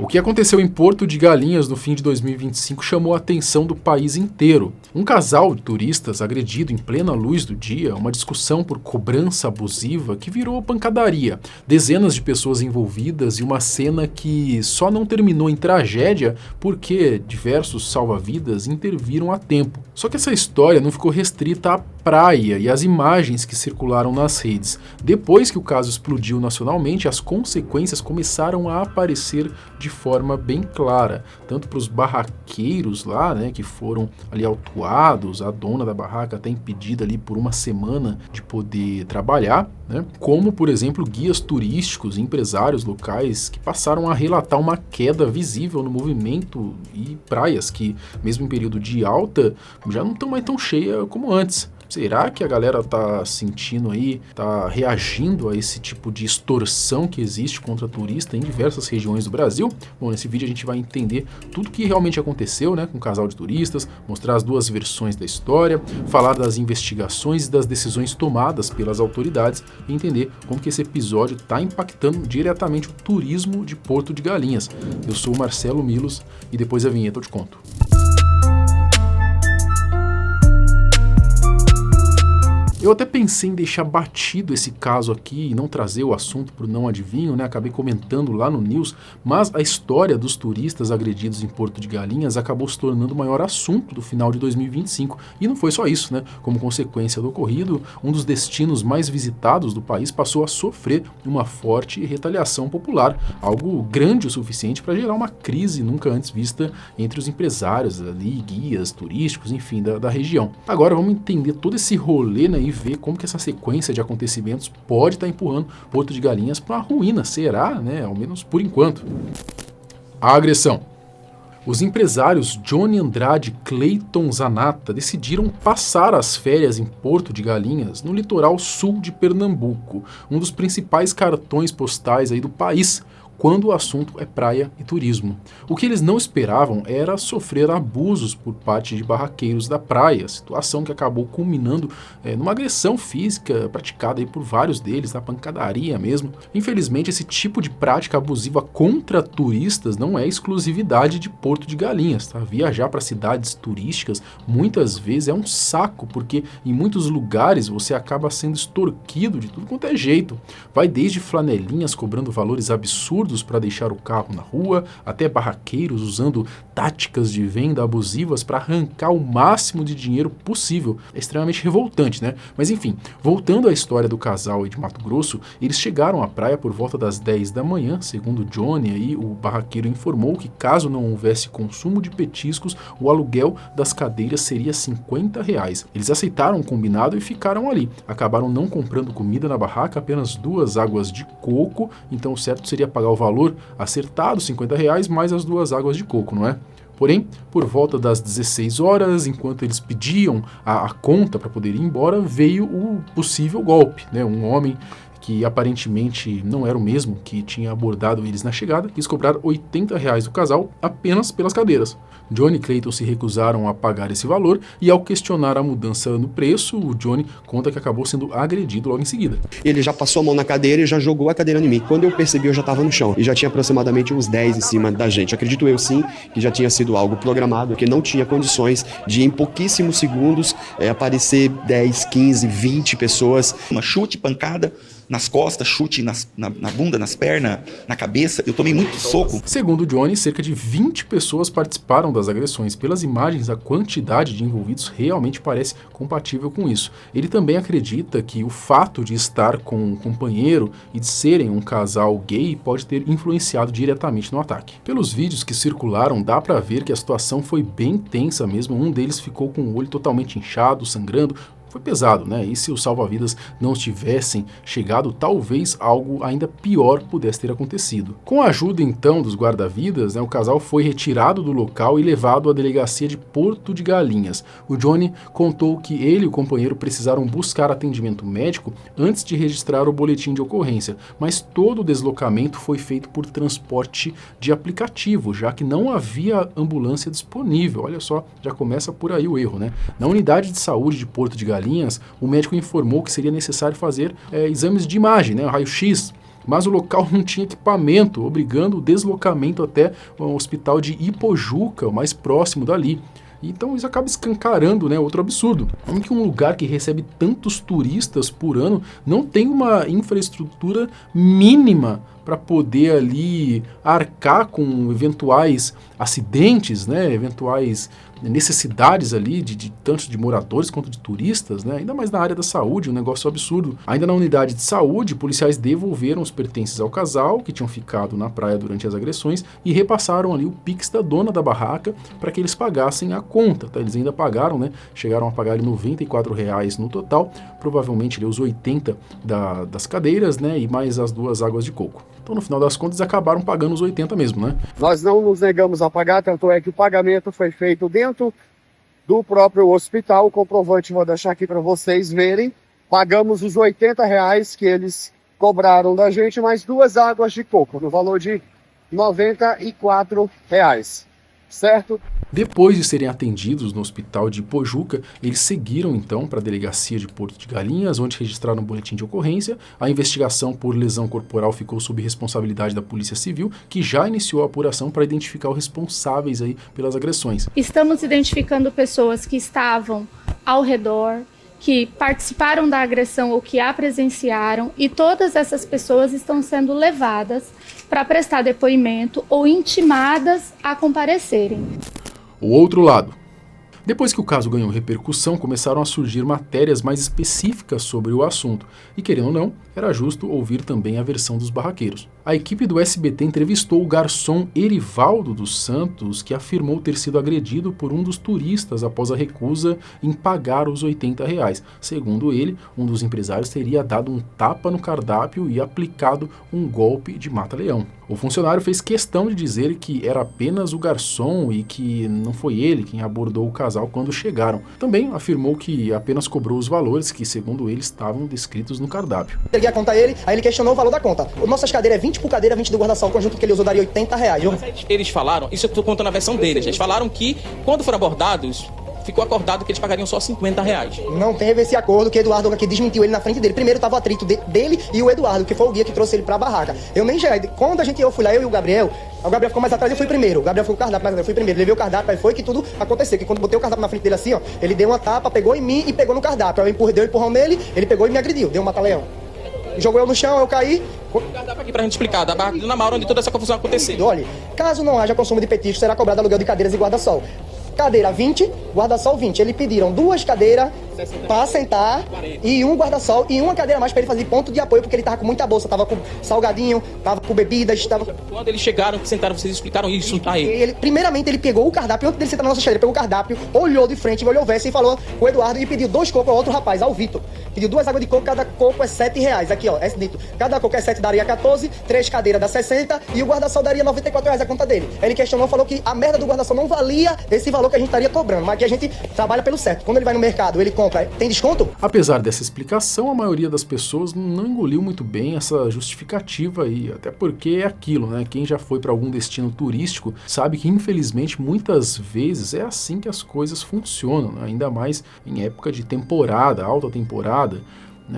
O que aconteceu em Porto de Galinhas no fim de 2025 chamou a atenção do país inteiro. Um casal de turistas agredido em plena luz do dia, uma discussão por cobrança abusiva que virou pancadaria, dezenas de pessoas envolvidas e uma cena que só não terminou em tragédia porque diversos salva-vidas interviram a tempo. Só que essa história não ficou restrita à praia e às imagens que circularam nas redes. Depois que o caso explodiu nacionalmente, as consequências começaram a aparecer de forma bem clara, tanto para os barraqueiros lá, né, que foram ali autuados, a dona da barraca até impedida ali por uma semana de poder trabalhar, né, como, por exemplo, guias turísticos e empresários locais que passaram a relatar uma queda visível no movimento e praias que, mesmo em período de alta, já não estão mais tão cheias como antes. Será que a galera tá sentindo aí, tá reagindo a esse tipo de extorsão que existe contra turista em diversas regiões do Brasil? Bom, nesse vídeo a gente vai entender tudo o que realmente aconteceu, né, com o casal de turistas, mostrar as duas versões da história, falar das investigações e das decisões tomadas pelas autoridades e entender como que esse episódio está impactando diretamente o turismo de Porto de Galinhas. Eu sou o Marcelo Milos e depois da vinheta eu te conto. Eu até pensei em deixar batido esse caso aqui e não trazer o assunto para o Não Adivinho, né? Acabei comentando lá no News, mas a história dos turistas agredidos em Porto de Galinhas acabou se tornando o maior assunto do final de 2025. E não foi só isso, né? Como consequência do ocorrido, um dos destinos mais visitados do país passou a sofrer uma forte retaliação popular, algo grande o suficiente para gerar uma crise nunca antes vista entre os empresários ali, guias turísticos, enfim, da região. Agora vamos entender todo esse rolê, né? E ver como que essa sequência de acontecimentos pode estar empurrando Porto de Galinhas para uma ruína. Será, né? Ao menos por enquanto. A agressão. Os empresários Johnny Andrade e Cleiton Zanata decidiram passar as férias em Porto de Galinhas, no litoral sul de Pernambuco, um dos principais cartões postais aí do país, quando o assunto é praia e turismo. O que eles não esperavam era sofrer abusos por parte de barraqueiros da praia, situação que acabou culminando numa agressão física praticada aí por vários deles, na pancadaria mesmo. Infelizmente, esse tipo de prática abusiva contra turistas não é exclusividade de Porto de Galinhas, tá? Viajar para cidades turísticas muitas vezes é um saco, porque em muitos lugares você acaba sendo extorquido de tudo quanto é jeito. Vai desde flanelinhas cobrando valores absurdos para deixar o carro na rua, até barraqueiros usando táticas de venda abusivas para arrancar o máximo de dinheiro possível. É extremamente revoltante, né? Mas enfim, voltando à história do casal aí de Mato Grosso, eles chegaram à praia por volta das 10 da manhã, segundo Johnny, aí, o barraqueiro informou que caso não houvesse consumo de petiscos, o aluguel das cadeiras seria R$50. Eles aceitaram o combinado e ficaram ali. Acabaram não comprando comida na barraca, apenas 2 águas de coco, então o certo seria pagar o valor acertado, R$50, mais as 2 águas de coco, não é? Porém, por volta das 16 horas, enquanto eles pediam a conta para poder ir embora, veio o possível golpe, né? Um homem que aparentemente não era o mesmo que tinha abordado eles na chegada, quis cobrar R$80 do casal apenas pelas cadeiras. Johnny e Cleiton se recusaram a pagar esse valor e, ao questionar a mudança no preço, o Johnny conta que acabou sendo agredido logo em seguida. Ele já passou a mão na cadeira e já jogou a cadeira em mim. Quando eu percebi, eu já estava no chão e já tinha aproximadamente uns 10 em cima da gente. Acredito eu sim que já tinha sido algo programado, que não tinha condições de em pouquíssimos segundos aparecer 10, 15, 20 pessoas. Uma chute, pancada nas costas, chute na bunda, nas pernas, na cabeça. Eu tomei muito soco. Segundo Johnny, cerca de 20 pessoas participaram das agressões. Pelas imagens, a quantidade de envolvidos realmente parece compatível com isso. Ele também acredita que o fato de estar com um companheiro e de serem um casal gay pode ter influenciado diretamente no ataque. Pelos vídeos que circularam, dá pra ver que a situação foi bem tensa mesmo. Um deles ficou com o olho totalmente inchado, sangrando. Foi pesado, né? E se os salva-vidas não tivessem chegado, talvez algo ainda pior pudesse ter acontecido. Com a ajuda, então, dos guarda-vidas, né, o casal foi retirado do local e levado à delegacia de Porto de Galinhas. O Johnny contou que ele e o companheiro precisaram buscar atendimento médico antes de registrar o boletim de ocorrência, mas todo o deslocamento foi feito por transporte de aplicativo, já que não havia ambulância disponível. Olha só, já começa por aí o erro, né? Na unidade de saúde de Porto de Galinhas, o médico informou que seria necessário fazer exames de imagem, né, raio-x, mas o local não tinha equipamento, obrigando o deslocamento até o hospital de Ipojuca, o mais próximo dali. Então isso acaba escancarando, né, outro absurdo. Como que um lugar que recebe tantos turistas por ano não tem uma infraestrutura mínima para poder ali arcar com eventuais acidentes, né, eventuais necessidades ali tanto de moradores quanto de turistas, né? Ainda mais na área da saúde, um negócio absurdo. Ainda na unidade de saúde, policiais devolveram os pertences ao casal, que tinham ficado na praia durante as agressões, e repassaram ali o Pix da dona da barraca para que eles pagassem a conta. Tá? Eles ainda pagaram, né? Chegaram a pagar ali R$94 no total, provavelmente ali, os 80 das cadeiras, né? E mais as 2 águas de coco. Então, no final das contas, acabaram pagando os 80 mesmo, né? Nós não nos negamos a pagar, tanto é que o pagamento foi feito dentro do próprio hospital. O comprovante vou deixar aqui para vocês verem. Pagamos os R$80 que eles cobraram da gente, mais 2 águas de coco, no valor de R$94, certo? Depois de serem atendidos no hospital de Ipojuca, eles seguiram então para a delegacia de Porto de Galinhas, onde registraram um boletim de ocorrência. A investigação por lesão corporal ficou sob responsabilidade da Polícia Civil, que já iniciou a apuração para identificar os responsáveis aí pelas agressões. Estamos identificando pessoas que estavam ao redor, que participaram da agressão ou que a presenciaram, e todas essas pessoas estão sendo levadas para prestar depoimento ou intimadas a comparecerem. O outro lado. Depois que o caso ganhou repercussão, começaram a surgir matérias mais específicas sobre o assunto. E querendo ou não, era justo ouvir também a versão dos barraqueiros. A equipe do SBT entrevistou o garçom Erivaldo dos Santos, que afirmou ter sido agredido por um dos turistas após a recusa em pagar os R$80. Segundo ele, um dos empresários teria dado um tapa no cardápio e aplicado um golpe de mata-leão. O funcionário fez questão de dizer que era apenas o garçom e que não foi ele quem abordou o casal quando chegaram. Também afirmou que apenas cobrou os valores que, segundo ele, estavam descritos no cardápio. Peguei a conta a ele, aí ele questionou o valor da conta. Nossas cadeiras é 20 por cadeira, 20 do guarda-sol, o conjunto que ele usou daria R$80. Eles falaram, isso eu estou contando a versão deles, eles falaram que quando foram abordados, ficou acordado que eles pagariam só R$50. Não teve esse acordo, que o Eduardo aqui desmentiu ele na frente dele. Primeiro estava o atrito dele e o Eduardo, que foi o guia que trouxe ele pra barraca. Eu nem já, quando eu fui lá, eu e o Gabriel ficou mais atrás, eu fui primeiro. O Gabriel foi o cardápio, mas eu fui primeiro. Levei o cardápio, aí foi que tudo aconteceu. Que quando botei o cardápio na frente dele assim, ó, ele deu uma tapa, pegou em mim e pegou no cardápio. Aí eu dei um empurrão nele, ele pegou e me agrediu, deu um mata-leão. Jogou eu no chão, eu caí. O cardápio aqui pra gente explicar, da barraca de Dona Maura, onde toda essa confusão aconteceu. Olha, caso não haja consumo de petisco, será cobrado aluguel de cadeiras e guarda-sol. Cadeira 20, guarda-sol 20. Eles pediram 2 cadeiras para sentar 40. E um guarda-sol e uma cadeira a mais para ele fazer ponto de apoio, porque ele tava com muita bolsa, tava com salgadinho, tava com bebidas, tava... Quando eles chegaram, que sentaram, vocês explicaram isso a ele? Primeiramente, ele pegou o cardápio, antes dele sentar na nossa cadeira, pegou o cardápio, olhou de frente, olhou o verso e falou com o Eduardo e pediu 2 cocos ao outro rapaz, ao Vitor. Pediu 2 águas de coco, cada coco é R$7. Aqui, ó, é dito. Cada coco é 7, daria 14, 3 cadeiras dá 60 e o guarda-sol daria R$94 a conta dele. Aí ele questionou, falou que a merda do guarda-sol não valia esse valor que a gente estaria cobrando, mas que a gente trabalha pelo certo. Quando ele vai no mercado, ele compra, tem desconto? Apesar dessa explicação, a maioria das pessoas não engoliu muito bem essa justificativa aí, até porque é aquilo, né? Quem já foi para algum destino turístico sabe que, infelizmente, muitas vezes é assim que as coisas funcionam, né? Ainda mais em época de temporada, alta temporada.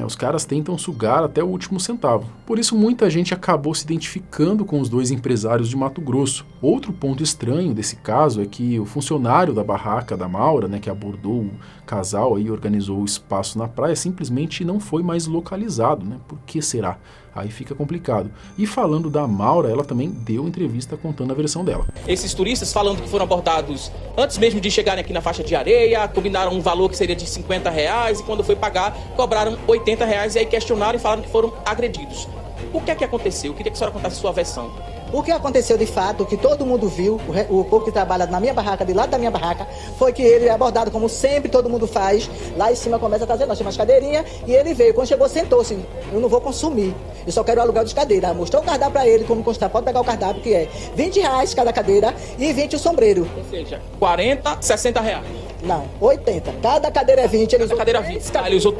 Os caras tentam sugar até o último centavo. Por isso, muita gente acabou se identificando com os 2 empresários de Mato Grosso. Outro ponto estranho desse caso é que o funcionário da barraca da Maura, que abordou o casal e organizou o espaço na praia, simplesmente não foi mais localizado. Por que será? Aí fica complicado. E falando da Maura, ela também deu entrevista contando a versão dela. Esses turistas falando que foram abordados antes mesmo de chegarem aqui na faixa de areia, combinaram um valor que seria de R$50 e quando foi pagar, cobraram R$80 e aí questionaram e falaram que foram agredidos. O que é que aconteceu? Eu queria que a senhora contasse a sua versão. O que aconteceu de fato, que todo mundo viu, o povo que trabalha na minha barraca, de lado da minha barraca, foi que ele é abordado como sempre todo mundo faz. Lá em cima começa a trazer, nós temos umas cadeirinhas, e ele veio. Quando chegou, sentou-se. Eu não vou consumir, eu só quero o aluguel de cadeira. Mostrou o cardápio pra ele, como constar, pode pegar o cardápio, que é R$20 cada cadeira e 20 o sombreiro. Ou seja, 40, R$60. Não, 80. Cada cadeira é 20. Cada cadeira é 20. Ele usou...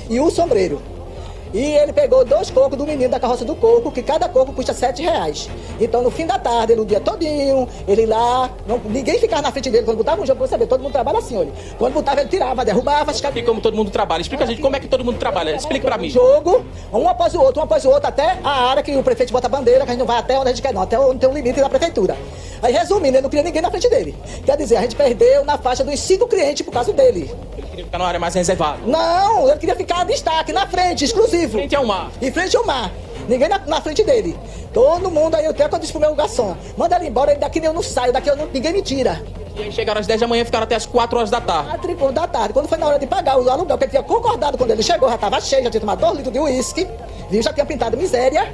E o sombreiro. E ele pegou 2 cocos do menino da carroça do coco, que cada coco custa R$7. Então, no fim da tarde, no dia todinho, ele lá, ninguém ficava na frente dele. Quando botava um jogo, pra você ver, todo mundo trabalha assim, olha. Quando botava, ele tirava, derrubava. E como todo mundo trabalha? Explica a gente como é que todo mundo trabalha. Explica pra mim. Jogo, um após o outro, até a área que o prefeito bota a bandeira, que a gente não vai até onde a gente quer, não, até onde tem um limite da prefeitura. Aí, resumindo, ele não queria ninguém na frente dele. Quer dizer, a gente perdeu na faixa dos 5 clientes por causa dele. Ele queria ficar numa área mais reservada. Não, ele queria ficar destaque, na frente, exclusivo. Em frente ao mar. Em frente ao mar. Ninguém na frente dele. Todo mundo aí, até que eu disse pro meu garçom, manda ele embora, daqui eu não saio, ninguém me tira. E aí chegaram às 10 da manhã e ficaram até às 4 horas da tarde. 4 da tarde. Quando foi na hora de pagar o aluguel, que ele tinha concordado quando ele chegou, já estava cheio, já tinha tomado 2 litros de uísque, viu, já tinha pintado miséria.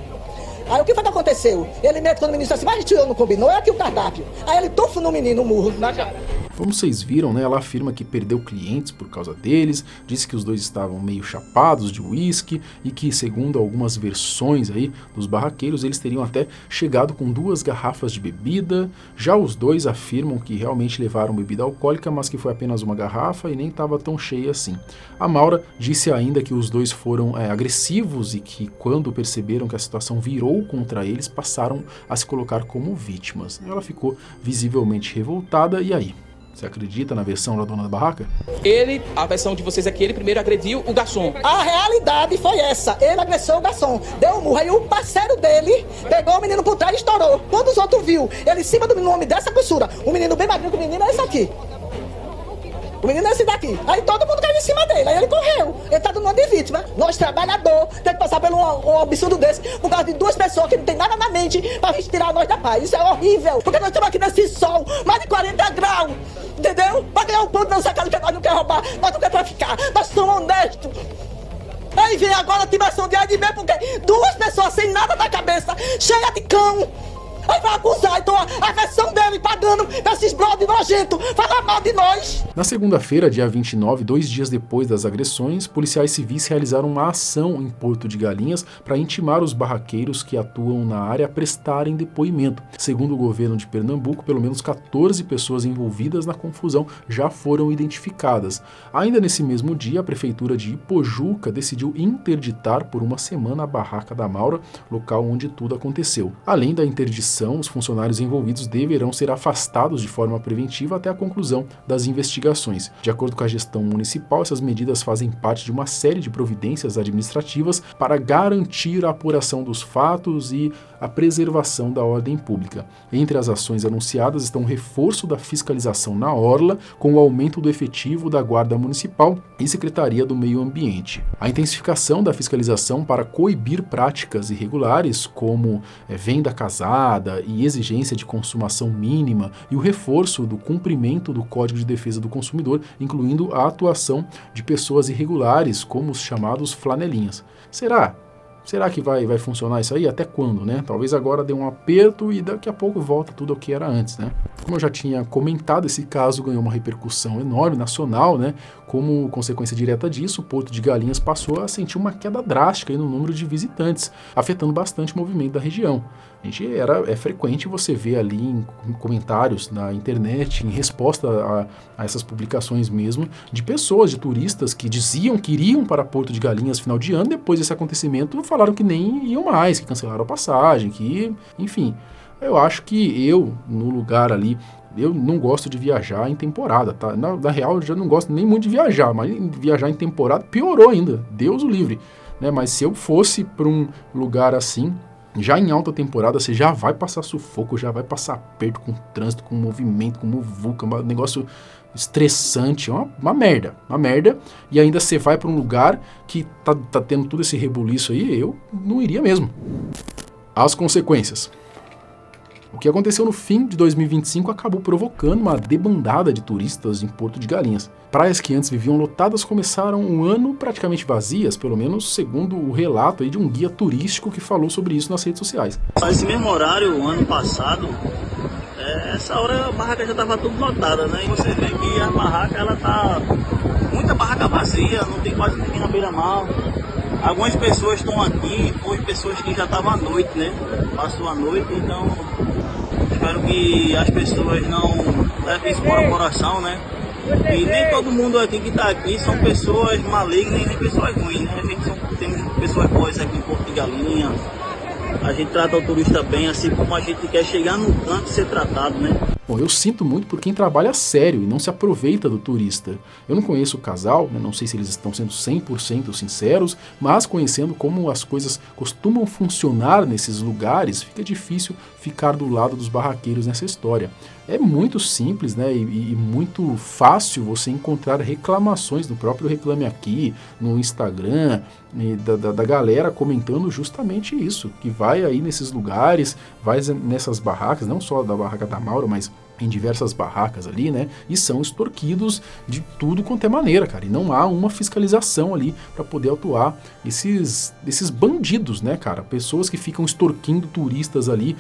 Aí o que foi que aconteceu? Ele mesmo, quando o menino disse assim, mas a gente não combinou, é aqui o cardápio. Aí ele tufou no menino, um murro na cara. Como vocês viram, né, ela afirma que perdeu clientes por causa deles, disse que os dois estavam meio chapados de uísque e que, segundo algumas versões aí dos barraqueiros, eles teriam até chegado com 2 garrafas de bebida. Já os dois afirmam que realmente levaram bebida alcoólica, mas que foi apenas uma garrafa e nem estava tão cheia assim. A Maura disse ainda que os dois foram agressivos e que, quando perceberam que a situação virou contra eles, passaram a se colocar como vítimas. Ela ficou visivelmente revoltada. E aí? Você acredita na versão da dona da barraca? A versão de vocês é que ele primeiro agrediu o garçom. A realidade foi essa. Ele agressou o garçom, deu um murro. Aí o parceiro dele pegou o menino por trás e estourou. Quando os outros viu ele em cima do menino, homem dessa grossura, o menino bem magrinho, o menino é esse aqui. O menino é esse daqui. Aí todo mundo caiu em cima dele. Aí ele correu. Ele tá dando uma de vítima. Nós, trabalhador, tem que passar por um absurdo desse por causa de 2 pessoas que não tem nada na mente pra vir tirar nós da paz. Isso é horrível. Porque nós estamos aqui nesse sol, mais de 40 graus. Entendeu? Pra ganhar um pão não sacado que nós não quer roubar, nós não quer traficar. Nós somos honestos. Aí vem agora a ativação de ADB porque 2 pessoas sem nada na cabeça, cheia de cão. Aí vai acusar, então a versão dele pagando esses brothers nojentos, falar mal de nós. Na segunda-feira, dia 29, 2 dias depois das agressões, policiais civis realizaram uma ação em Porto de Galinhas para intimar os barraqueiros que atuam na área a prestarem depoimento. Segundo o governo de Pernambuco, pelo menos 14 pessoas envolvidas na confusão já foram identificadas. Ainda nesse mesmo dia, a prefeitura de Ipojuca decidiu interditar por uma semana a barraca da Maura, local onde tudo aconteceu. Além da interdição, os funcionários envolvidos deverão ser afastados de forma preventiva até a conclusão das investigações. De acordo com a gestão municipal, essas medidas fazem parte de uma série de providências administrativas para garantir a apuração dos fatos e a preservação da ordem pública. Entre as ações anunciadas estão o reforço da fiscalização na orla, com o aumento do efetivo da Guarda Municipal e Secretaria do Meio Ambiente. A intensificação da fiscalização para coibir práticas irregulares, como venda casada e exigência de consumação mínima, e o reforço do cumprimento do Código de Defesa do Consumidor, incluindo a atuação de pessoas irregulares, como os chamados flanelinhas. Será que vai funcionar isso aí? Até quando, né? Talvez agora dê um aperto e daqui a pouco volta tudo ao que era antes, né? Como eu já tinha comentado, esse caso ganhou uma repercussão enorme, nacional, né? Como consequência direta disso, o Porto de Galinhas passou a sentir uma queda drástica aí no número de visitantes, afetando bastante o movimento da região. É frequente você ver ali em comentários na internet, em resposta a essas publicações mesmo, de pessoas, de turistas que diziam que iriam para Porto de Galinhas final de ano, depois desse acontecimento falaram que nem iam mais, que cancelaram a passagem, que, enfim. Eu acho que no lugar ali, eu não gosto de viajar em temporada, tá? Na real, eu já não gosto nem muito de viajar, mas viajar em temporada piorou ainda, Deus o livre, né? Mas se eu fosse para um lugar assim, já em alta temporada, você já vai passar sufoco, já vai passar aperto com trânsito, com movimento, com muvuca, um negócio estressante, uma merda, e ainda você vai para um lugar que tá tendo todo esse rebuliço aí, eu não iria mesmo. As consequências. O que aconteceu no fim de 2025 acabou provocando uma debandada de turistas em Porto de Galinhas. Praias que antes viviam lotadas começaram um ano praticamente vazias, pelo menos segundo o relato aí de um guia turístico que falou sobre isso nas redes sociais. Esse mesmo horário, ano passado, essa hora a barraca já estava tudo lotada, né? E você vê que a barraca, ela tá muita barraca vazia, não tem quase ninguém na beira-mar. Algumas pessoas estão aqui, foi pessoas que já estavam à noite, né? Passou a noite, então espero que as pessoas não levem isso para o coração, né? E nem todo mundo aqui que está aqui são pessoas malignas nem pessoas ruins, né? A gente tem pessoas boas aqui em Porto de Galinha. A gente trata o turista bem, assim como a gente quer chegar no canto e ser tratado, né? Bom, eu sinto muito por quem trabalha sério e não se aproveita do turista. Eu não conheço o casal, né, não sei se eles estão sendo 100% sinceros, mas conhecendo como as coisas costumam funcionar nesses lugares, fica difícil ficar do lado dos barraqueiros nessa história. É muito simples, né, e muito fácil você encontrar reclamações no próprio Reclame Aqui, no Instagram, da galera comentando justamente isso, que vai aí nesses lugares, vai nessas barracas, não só da barraca da Maura, mas em diversas barracas ali, né, e são extorquidos de tudo quanto é maneira, cara, e não há uma fiscalização ali para poder atuar esses bandidos, né, cara, pessoas que ficam extorquindo turistas ali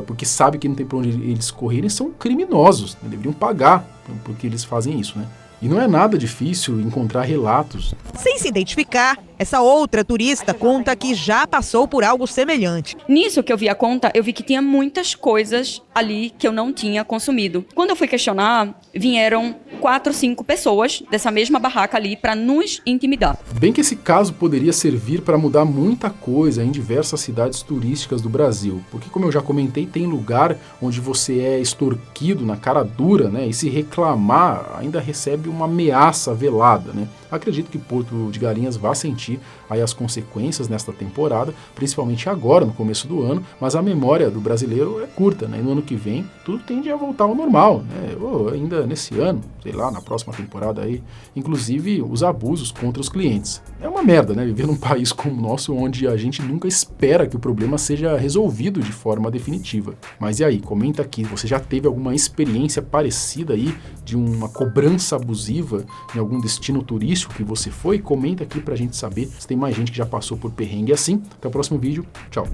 porque sabe que não tem pra onde eles correrem, são criminosos, né, deveriam pagar porque eles fazem isso, né. E não é nada difícil encontrar relatos. Sem se identificar, essa outra turista conta que já passou por algo semelhante. Nisso que eu vi a conta, eu vi que tinha muitas coisas ali que eu não tinha consumido. Quando eu fui questionar, vieram 4 ou 5 pessoas dessa mesma barraca ali para nos intimidar. Bem que esse caso poderia servir para mudar muita coisa em diversas cidades turísticas do Brasil, porque como eu já comentei, tem lugar onde você é extorquido na cara dura, né, e se reclamar ainda recebe uma ameaça velada, né. Acredito que Porto de Galinhas vai sentir aí as consequências nesta temporada, principalmente agora, no começo do ano, mas a memória do brasileiro é curta, né? E no ano que vem tudo tende a voltar ao normal, né? Ou ainda nesse ano, sei lá, na próxima temporada aí, inclusive os abusos contra os clientes. É uma merda, né? Viver num país como o nosso, onde a gente nunca espera que o problema seja resolvido de forma definitiva. Mas e aí, comenta aqui, você já teve alguma experiência parecida aí de uma cobrança abusiva em algum destino turístico que você foi? Comenta aqui pra gente saber se tem mais gente que já passou por perrengue assim. Até o próximo vídeo. Tchau.